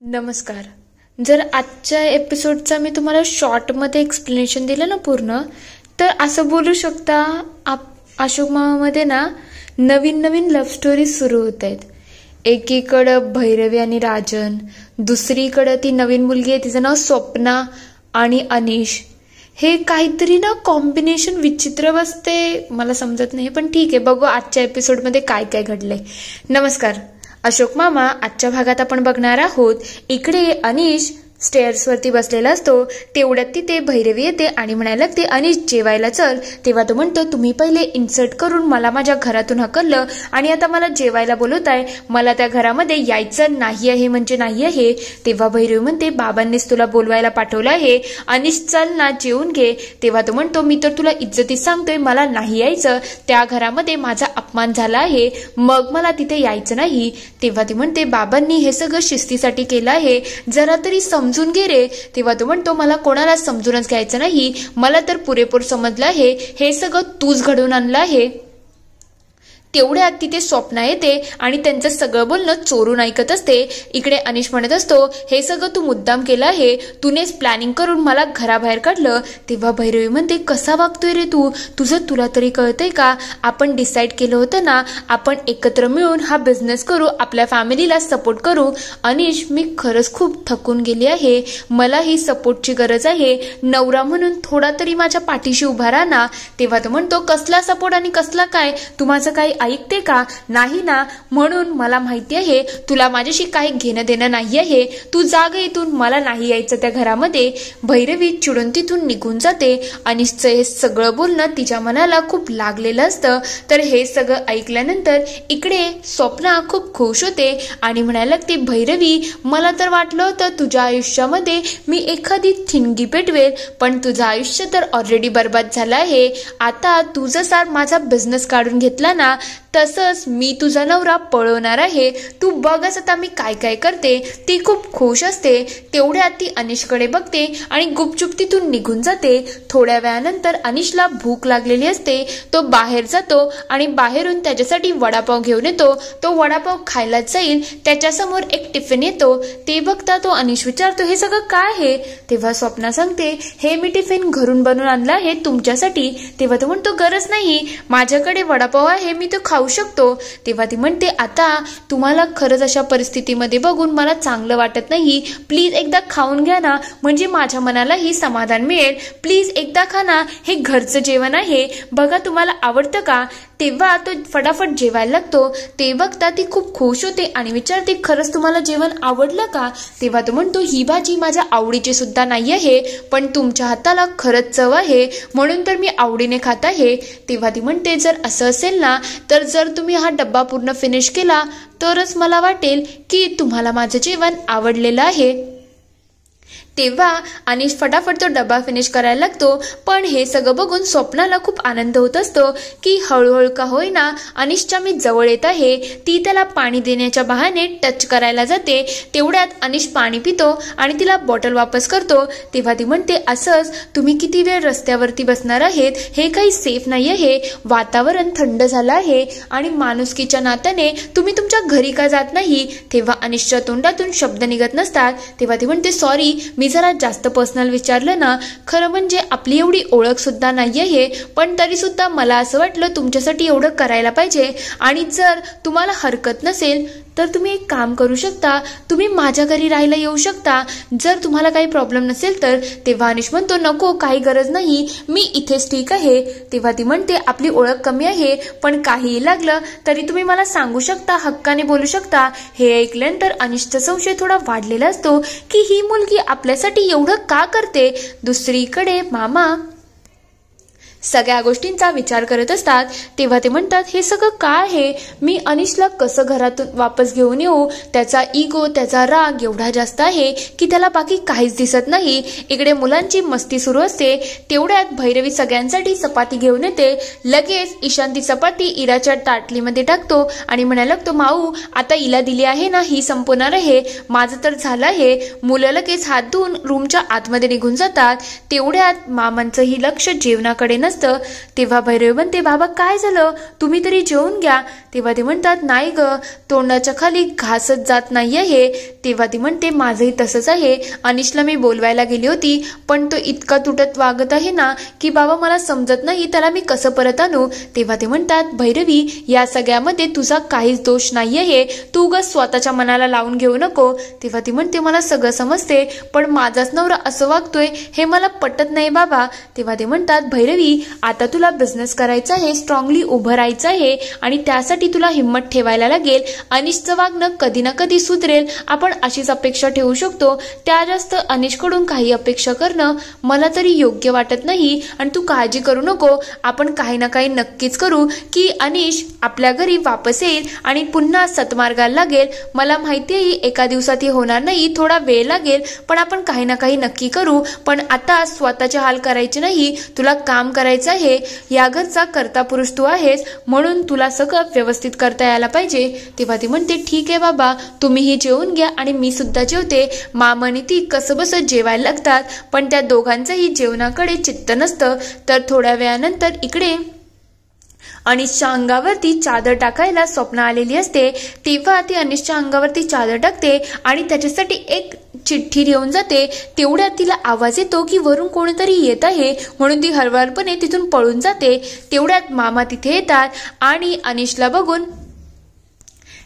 नमस्कार. जर आजच्या एपिसोडचा मी तुम्हाला शॉर्टमध्ये एक्सप्लेनेशन दिलं ना पूर्ण, तर असं बोलू शकता अशोक मामामध्ये ना नवीन नवीन लव्ह स्टोरी सुरू होत आहेत. एकीकडं भैरवी आणि राजन, दुसरीकडं ती नवीन मुलगी आहे तिचं नाव स्वप्ना आणि अनिश. हे काहीतरी ना कॉम्बिनेशन विचित्र बसते, मला समजत नाही, पण ठीक आहे, बघू आजच्या एपिसोडमध्ये काय काय घडलंय. नमस्कार. अशोक मामा आजच्या भागात आपण बघणार आहोत. इकडे अनिश स्टेअर्सवरती बसलेला असतो. तेवढ्यात तिथे भैरवी येते आणि म्हणायला लागते, अनिश जेवायला चल. तेव्हा तो म्हणतो, तुम्ही पहिले इन्सर्ट करून मला माझ्या घरातून हकललं आणि आता मला जेवायला बोलवताय, मला त्या घरामध्ये यायचं नाही आहे म्हणजे नाही आहे. तेव्हा भैरवी म्हणते, बाबांनीच तुला बोलवायला पाठवलं आहे, अनिश चल ना जेवून घे. तेव्हा तो म्हणतो, मी तर तुला इज्जतीत सांगतोय मला नाही यायचं, त्या घरामध्ये माझा अपमान झाला आहे, मग मला तिथे यायचं नाही. तेव्हा ती म्हणते, बाबांनी हे सगळं शिस्तीसाठी केलं आहे, जरा तरी समजून घे रे. तेव्हा तो म्हणतो, मला कोणाला समजूनच घ्यायचं नाही, मला तर पुरेपूर समजलं आहे, हे सगळं तूच घडवून आणलं आहे. तेवढ्यात तिथे स्वप्ना येते आणि त्यांचं सगळं बोलणं चोरून ऐकत असते. इकडे अनिश म्हणत असतो, हे सगळं तू मुद्दाम केलं आहे, तूनेच प्लॅनिंग करून मला घराबाहेर काढलं. तेव्हा भैरवी म्हणते, कसा वागतोय रे तू, तुला तरी कळतंय का, आपण डिसाईड केलं होतं ना, आपण एकत्र मिळून हा बिझनेस करू, आपल्या फॅमिलीला सपोर्ट करू. अनिश, मी खरंच खूप थकून गेली आहे, मला ही सपोर्टची गरज आहे, नवरा म्हणून थोडा तरी माझ्या पाठीशी उभा राहा ना. तेव्हा तो म्हणतो, कसला सपोर्ट आणि कसला काय, तू माझं काही ऐकते का, नाही ना, म्हणून मला माहिती आहे तुला माझ्याशी काही घेणं देणं नाही आहे, तू जाग इथून, मला नाही यायचं त्या घरामध्ये. भैरवी चिडून तिथून निघून जाते. अनिशचं हे सगळं बोलणं तिच्या मनाला खूप लागलेलं असतं. तर हे सगळं ऐकल्यानंतर इकडे स्वप्ना खूप खुश होते आणि म्हणायला लागते, भैरवी, मला तर वाटलं होतं तुझ्या आयुष्यामध्ये मी एखादी ठिणगी पेटवेल, पण तुझं आयुष्य तर ऑलरेडी बर्बाद झालं आहे. आता तू जसा माझा बिझनेस काढून घेतला ना, तसंच मी तुझा नवरा पळवणार आहे, तू बघच आता मी काय काय करते. ती खूप खुश असते. तेवढ्यात ती अनिशकडे बघते आणि गुपचूप तिथून निघून जाते. थोड्या वेळानंतर अनिशला भूक लागलेली असते. तो बाहेर जातो आणि बाहेरून त्याच्यासाठी वडापाव घेऊन येतो. तो वडापाव खायला जाईल, त्याच्यासमोर एक टिफिन येतो. ते बघता तो अनिश विचारतो, हे सगळं काय आहे. तेव्हा स्वप्ना सांगते, हे मी टिफिन घरून बनवून आणलं आहे तुमच्यासाठी. तेव्हा तो म्हणतो, गरज नाही, माझ्याकडे वडापाव आहे, मी तो खाऊ शकतो. तेव्हा ती म्हणते, आता तुम्हाला खरंच अशा परिस्थितीमध्ये बघून मला चांगलं वाटत नाही, प्लीज एकदा खाऊन घ्या ना, म्हणजे माझ्या मनालाही समाधान मिळेल, प्लीज एकदा खा ना, हे घरचं जेवण आहे, बघा तुम्हाला आवडतं का. तेव्हा तो फटाफट जेवायला लागतो. ते बघता ती खूप खुश होते आणि विचारते, खरंच तुम्हाला जेवण आवडलं का. तेव्हा तो म्हणतो, ही भाजी माझ्या आवडीची सुद्धा नाही आहे, पण तुमच्या हाताला खरंच चव आहे, म्हणून तर मी आवडीने खात आहे. तेव्हा ती म्हणते, जर असं असेल ना, तर जर तुम्ही हा डब्बा पूर्ण फिनिश केला तरच मला वाटेल की तुम्हाला माझं जेवण आवडलेलं आहे. तेव्हा अनिश फटाफट तो डब्बा फिनिश करायला लागतो. पण हे सगळं बघून स्वप्नाला खूप आनंद होत असतो की हळूहळू का होईना अनिशच्या मी जवळ येत आहे. ती त्याला पाणी देण्याच्या बहाने टच करायला जाते. तेवढ्यात अनिश पाणी पितो आणि तिला बॉटल वापस करतो. तेव्हा ती म्हणते, असंच तुम्ही किती वेळ रस्त्यावरती बसणार आहेत, हे काही सेफ नाही आहे, वातावरण थंड झालं आहे आणि माणुसकीच्या नात्याने तुम्ही तुमच्या घरी का जात नाही. तेव्हा अनिशच्या तोंडातून शब्द निघत नसतात. तेव्हा ती म्हणते, सॉरी, मी जरा जास्त पर्सनल विचारलं ना, खरं म्हणजे आपली एवढी ओळख सुद्धा नाही आहे, पण तरी सुद्धा मला असं वाटलं तुमच्यासाठी एवढं करायला पाहिजे. आणि जर तुम्हाला हरकत नसेल तर तुम्ही एक काम करू शकता, तुम्ही माझ्या घरी राहायला येऊ शकता, जर तुम्हाला काही प्रॉब्लेम नसेल तर. तेव्हा अनिश म्हणतो, नको, काही गरज नाही, मी इथेच ठीक आहे. तेव्हा ती म्हणते, आपली ओळख कमी आहे, पण काहीही लागलं तरी तुम्ही मला सांगू शकता, हक्काने बोलू शकता. हे ऐकल्यानंतर अनिशचा संशय थोडा वाढलेला असतो की ही मुलगी आपल्यासाठी एवढं का करते. दुसरीकडे मामा सगळ्या गोष्टींचा विचार करत असतात. तेव्हा ते म्हणतात, हे सगळं काय आहे, मी अनिशला कसं घरातून वापस घेऊन येऊ. त्याचा इगो, त्याचा राग एवढा जास्त आहे की त्याला बाकी काहीच दिसत नाही. इकडे मुलांची मस्ती सुरू असते. तेवढ्यात भैरवी सगळ्यांसाठी चपाती घेऊन येते. लगेच ईशान ती चपाती इराच्या ताटलीमध्ये टाकतो आणि म्हणायला लागतो, माऊ, आता इला दिली आहे ना, ही संपवणार आहे, माझं तर झालं आहे. मुलं लगेच हात धुवून रूमच्या आतमध्ये निघून जातात. तेवढ्यात मामांचंही लक्ष जेवणाकडे नसतं. तेव्हा भैरवी म्हणते, बाबा काय झालं, तुम्ही तरी जेवून घ्या. तेव्हा ते म्हणतात, नाही ग, तोंडाच्या खाली घासच जात नाही आहे. तेव्हा ती म्हणते, माझंही तसंच आहे. अनिशला मी बोलवायला गेली होती, पण तो इतका तुटत वागत आहे ना की बाबा मला समजत नाही त्याला मी कसं परत आणू. तेव्हा ते म्हणतात, भैरवी या सगळ्यामध्ये तुझा काहीच दोष नाही आहे, तू उगाच स्वतःच्या मनाला लावून घेऊ नको. तेव्हा ती म्हणते, मला सगळं समजते, पण माझाच नवरा असं वागतोय हे मला पटत नाही बाबा. तेव्हा ते म्हणतात, भैरवी आता तुला बिझनेस करायचा आहे, स्ट्रॉंगली उभं राहायचं आहे आणि त्यासाठी तुला हिंमत ठेवायला लागेल. अनिशचं वागणं कधी ना कधी सुधरेल, आपण अशीच अपेक्षा ठेवू शकतो. त्या जास्त अनिशकडून काही अपेक्षा करणं मला तरी योग्य वाटत नाही. आणि तू काळजी करू नको, आपण काही ना काही नक्कीच करू की अनिश आपल्या घरी वापस येईल आणि पुन्हा सतमार्गाला लागेल. मला माहिती आहे एका दिवसात हे होणार नाही, थोडा वेळ लागेल, पण आपण काही ना काही नक्की करू. पण आता स्वतःचे हाल करायचे नाही, तुला काम करायचं आहे. या घरचा कर्ता पुरुष तू आहेस, म्हणून तुला सगळं व्यवस्थित करता यायला पाहिजे. तेव्हा ती म्हणते, ठीक आहे बाबा, तुम्हीही जेवून घ्या आणि मी सुद्धा जेवते. मामा आणि ती कसं बसं जेवायला लागतात, पण त्या दोघांचंही जेवणाकडे चित्त नसतं. तर थोड्या वेळानंतर इकडे अनिशच्या अंगावरती चादर टाकायला स्वप्न आलेली असते. तेव्हा ती अनिशच्या अंगावरती चादर टाकते आणि त्याच्यासाठी एक चिठ्ठी येऊन जाते. तेवढ्यात तिला आवाज येतो की वरून कोणीतरी येत आहे, म्हणून ती हळूहळूपणे तिथून पळून जाते. तेवढ्यात मामा तिथे येतात आणि अनिशला बघून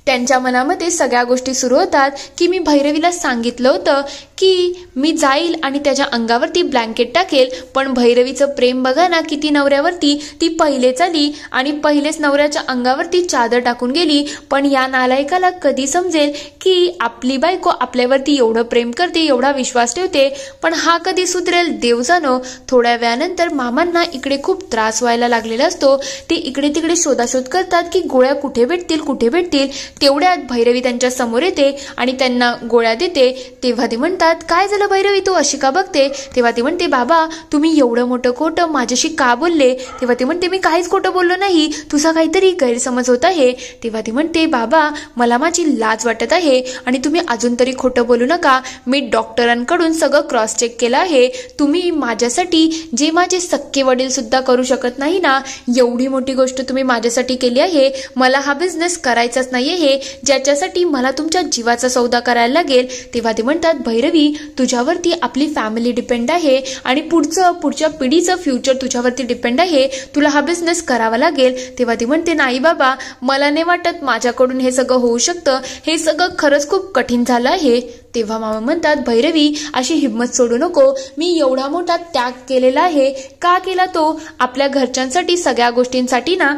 त्यांच्या मनामध्ये सगळ्या गोष्टी सुरू होतात की मी भैरवीला सांगितलं होतं की मी जाईल आणि त्याच्या अंगावरती ब्लँकेट टाकेल, पण भैरवीचं प्रेम बघा ना किती नवऱ्यावरती. ती पहिलेच आली आणि पहिलेच नवऱ्याच्या अंगावरती चादर टाकून गेली. पण या नालायकाला कधी समजेल की आपली बायको आपल्यावरती एवढं प्रेम करते, एवढा विश्वास ठेवते, पण हा कधी सुधरेल देव जाणो. थोड्या वेळानंतर मामांना इकडे खूप त्रास व्हायला लागलेला असतो. ते इकडे तिकडे शोधाशोध करतात की गोळ्या कुठे भेटतील. तेवढ्यात भैरवी त्यांच्या समोर येते आणि त्यांना गोळ्या देते. तेव्हा ते म्हणतात, काय झालं भैरवी, तू अशी का बघते. तेव्हा ती म्हणते, बाबा तुम्ही एवढं मोठं खोटं माझ्याशी का बोलले. तेव्हा ती म्हणते, मी काहीच खोटं बोललो नाही, तुझा काहीतरी गैरसमज होत आहे. तेव्हा ती म्हणते, बाबा मला माझी लाज वाटत आहे आणि तुम्ही अजून तरी खोटं बोलू नका. मी डॉक्टरांकडून सगळं क्रॉस चेक केलं आहे. तुम्ही माझ्यासाठी जे माझे सख्खे वडील सुद्धा करू शकत नाही ना, एवढी मोठी गोष्ट तुम्ही माझ्यासाठी केली आहे. मला हा बिझनेस करायचाच नाहीये ज्याच्यासाठी मला तुमच्या जीवाचा सौदा करायला लागेल. तेव्हा ते म्हणतात, भैरवी तुझ्यावरती आपली फॅमिली डिपेंड आहे आणि पुढच्या पिढीचं फ्युचर तुझ्यावरती डिपेंड आहे. तुला हा बिझनेस करावा लागेल. तेव्हा ती म्हणते, नाही बाबा मला नाही वाटत माझ्याकडून हे सगळं होऊ शकतं, हे सगळं खरंच खूप कठीण झालं आहे. तेव्हा मामा म्हणतात, भैरवी अशी हिंमत सोडू नको, मी एवढा मोठा त्याग केलेला आहे. का केला तो, आपल्या घरच्यांसाठी, सगळ्या गोष्टींसाठी ना.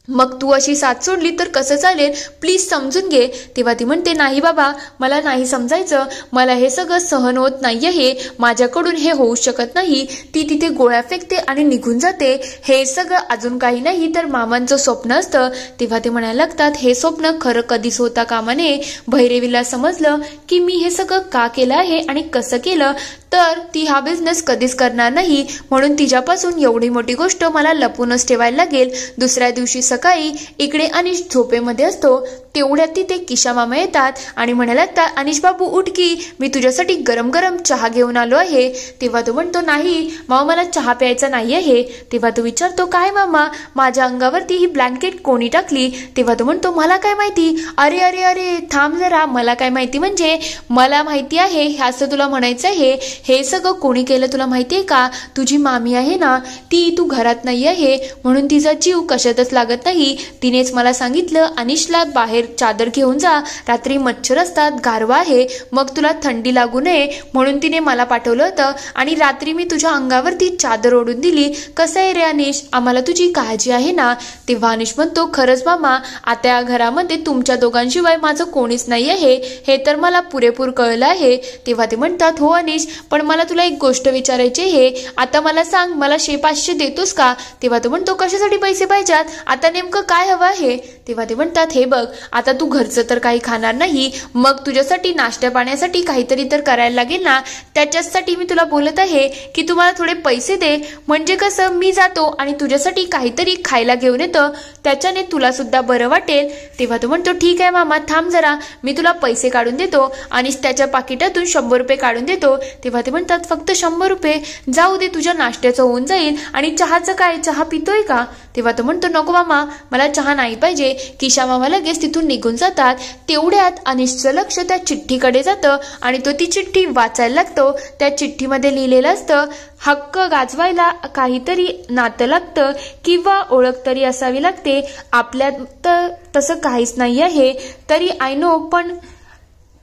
मग तू अशी साथ सोडली तर कसं चालेल, प्लीज समजून घे. तेव्हा ती म्हणते, नाही बाबा मला नाही समजायचं, मला हे सगळं सहन होत नाही आहे, माझ्याकडून हे होऊ शकत नाही. ती तिथे गोळ्या फेकते आणि निघून जाते. हे सगळं अजून काही नाही तर मामांचं स्वप्न असतं. तेव्हा ते म्हणायला लागतात, हे स्वप्न खरं कधीच होता कामा नये. भैरवीला समजलं की मी हे सगळं का केलं आहे आणि कसं केलं, तर ती हा बिझनेस कधीच करणार नाही, म्हणून तिच्यापासून एवढी मोठी गोष्ट मला लपूनच ठेवायला लागेल. दुसऱ्या दिवशी सकाळी इकडे अनिश झोपेमध्ये असतो. तेवढ्यात तिथे किशा मामा येतात आणि म्हणायला लागतात, अनिश बाबू उठ की, मी तुझ्यासाठी गरम गरम चहा घेऊन आलो आहे. तेव्हा तो म्हणतो, नाही मामा मला चहा प्यायचा नाही आहे. तेव्हा तो विचारतो, काय मामा माझ्या अंगावरती ही ब्लँकेट कोणी टाकली. तेव्हा तो म्हणतो, मला काय माहिती. अरे अरे अरे थांब जरा, मला काय माहिती म्हणजे मला माहिती आहे, हे असं तुला म्हणायचं आहे. हे सगळं कोणी केलं तुला माहितीये का, तुझी मामी आहे ना, ती तू घरात नाही आहे म्हणून तिचा जीव कशातच लागत नाही. तिनेच मला सांगितलं, अनिशला बाहेर चादर घेऊन जा, रात्री मच्छर असतात, गारवा आहे, मग तुला थंडी लागू नये म्हणून तिने मला पाठवलं होतं आणि रात्री मी तुझ्या अंगावरती चादर ओढून दिली. कसं आहे रे अनिश, आम्हाला तुझी काळजी आहे ना. तेव्हा अनिश म्हणतो, खरंच मामा आता या घरामध्ये तुमच्या दोघांशिवाय माझं कोणीच नाही आहे, हे तर मला पुरेपूर कळलं आहे. तेव्हा ते म्हणतात, हो अनिश, पण मला तुला एक गोष्ट विचारायची आहे. आता मला सांग, मला 500 देतोस का. तेव्हा तो म्हणतो, कशासाठी पैसे पाहिजेत, आता नेमकं काय हवं आहे. तेव्हा ते म्हणतात, हे बघ आता तू घरचं तर काही खाणार नाही, मग तुझ्यासाठी नाश्ता पाण्यासाठी काहीतरी तर करायला लागेल ना, त्याच्यासाठी मी तुला बोलत आहे की तुम्हाला थोडे पैसे दे, म्हणजे कसं मी जातो आणि तुझ्यासाठी काहीतरी खायला घेऊन येतो, त्याच्याने तुला सुद्धा बरं वाटेल. तेव्हा तो म्हणतो ठीक आहे मामा, थांब जरा, मी तुला पैसे काढून देतो. आणि त्याच्या पाकिटातून 100 रुपये काढून देतो. तेव्हा ते म्हणतात फक्त 100 रुपये, जाऊ दे, तुझ्या नाश्त्याचं होऊन जाईल. आणि चहाचं काय, चहा पितोय का? तेव्हा तो म्हणतो नको मामा, मला चहा नाही पाहिजे. किशा मामा लगेच तिथून निघून जातात. तेवढ्यात अनिशचं लक्ष त्या चिठ्ठीकडे जातं आणि तो ती चिठ्ठी वाचायला लागतो. त्या चिठ्ठीमध्ये लिहिलेलं असतं, हक्क गाजवायला काहीतरी नातं लागतं किंवा ओळख तरी असावी लागते. आपल्यात तसं काहीच नाही आहे, तरी आय नो, पण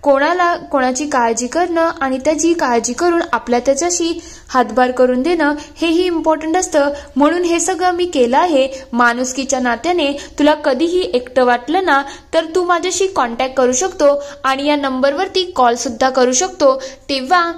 कोणाची काळजी करणं आणि त्याची काळजी करून आपल्या त्याच्याशी हातभार करून देणं हेही इम्पॉर्टंट असतं. म्हणून हे सगळं मी केलं आहे. माणुसकीच्या नात्याने तुला कधीही एकटं वाटलं ना, तर तू माझ्याशी कॉन्टॅक्ट करू शकतो आणि या नंबरवरती कॉल सुद्धा करू शकतो. तेव्हा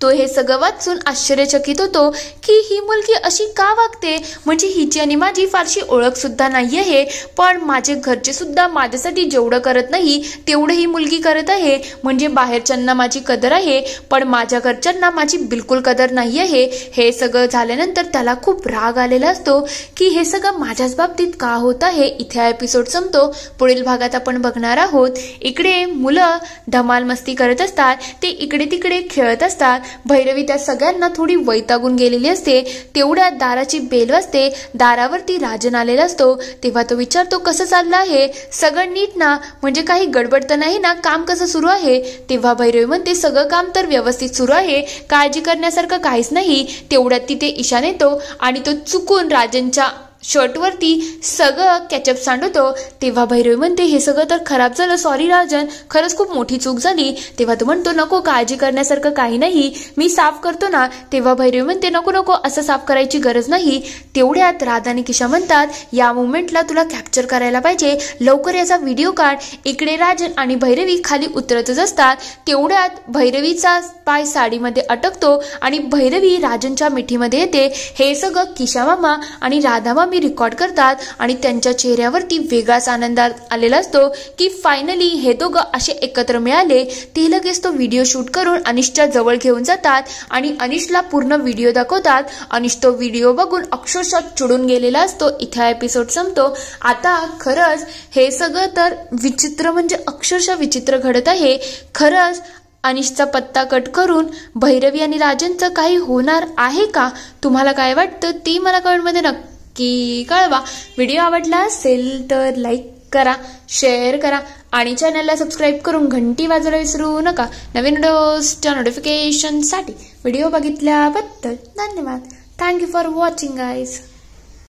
तो हे सगळं वाचून आश्चर्यचकित होतो की ही मुलगी अशी का वागते, म्हणजे हिची आणि माझी फारशी ओळख सुद्धा नाही आहे, पण माझे घरचे सुद्धा माझ्यासाठी जेवढं करत नाही तेवढं ही मुलगी करत आहे. म्हणजे बाहेरच्यांना माझी कदर आहे, पण माझ्या घरच्यांना माझी बिलकुल कदर नाही आहे. हे सगळं झाल्यानंतर त्याला खूप राग आलेला असतो की हे सगळं माझ्याच बाबतीत का होत आहे. इथे हा एपिसोड संपतो. पुढील भागात आपण बघणार आहोत. इकडे मुलं धमाल मस्ती करत असतात, ते इकडे तिकडे खेळत असतात. भैरवी त्या सगळ्यांना थोडी वैतागून गेलेली असते. तेवढ्यात दाराची बेल वाजते. दारावरती राजन आलेला असतो. तेव्हा तो विचारतो कसं चाललं आहे, सगळं नीट ना, म्हणजे काही गडबड तर नाही ना, काम कसं सुरू आहे. तेव्हा भैरवी म्हणते सगळं काम तर व्यवस्थित सुरू आहे, काळजी करण्यासारखं काहीच नाही. तेवढ्यात तिथे ईशान येतो आणि तो चुकून राजनच्या शर्टवरती सगळं कॅचअप सांडवतो. तेव्हा भैरवी म्हणते हे सगळं तर खराब झालं, सॉरी राजन, खरंच खूप मोठी चूक झाली. तेव्हा तो म्हणतो नको, काळजी करण्यासारखं काही नाही, मी साफ करतो ना. तेव्हा भैरवी म्हणते नको नको, असं साफ करायची गरज नाही. तेवढ्यात राधा आणि किशा म्हणतात या मुवमेंटला तुला कॅप्चर करायला पाहिजे, लवकर याचा व्हिडिओ काढ. इकडे राजन आणि भैरवी खाली उतरतच असतात. तेवढ्यात भैरवीचा पाय साडीमध्ये अटकतो आणि भैरवी राजनच्या मिठीमध्ये येते. हे सगळं किशा मामा आणि राधा मामा मी रेकॉर्ड करतात आणि त्यांच्या चेहऱ्यावरती वेगळाच आनंद आलेला असतो की फायनली हे दोघं असे एकत्र मिळाले. ते लगेच तो व्हिडिओ शूट करून अनिशच्या जवळ घेऊन जातात आणि अनिशला पूर्ण व्हिडिओ दाखवतात. अनिश तो व्हिडिओ बघून अक्षरशः चिडून गेलेला असतो. इथे एपिसोड संपतो. आता खरंच हे सगळं तर विचित्र, म्हणजे अक्षरशः विचित्र घडत आहे. खरंच अनिशचा पत्ता कट करून भैरवी आणि राजनचं काही होणार आहे का? तुम्हाला काय वाटतं ते मला कमेंटमध्ये नक्की कळवा. व्हिडिओ आवडला असेल तर लाईक करा, शेअर करा आणि चॅनलला सबस्क्राईब करून घंटी वाजवायला विसरू नका. नवीन व्हिडिओजच्या नोटिफिकेशनसाठी. व्हिडिओ बघितल्याबद्दल धन्यवाद. Thank you for watching guys.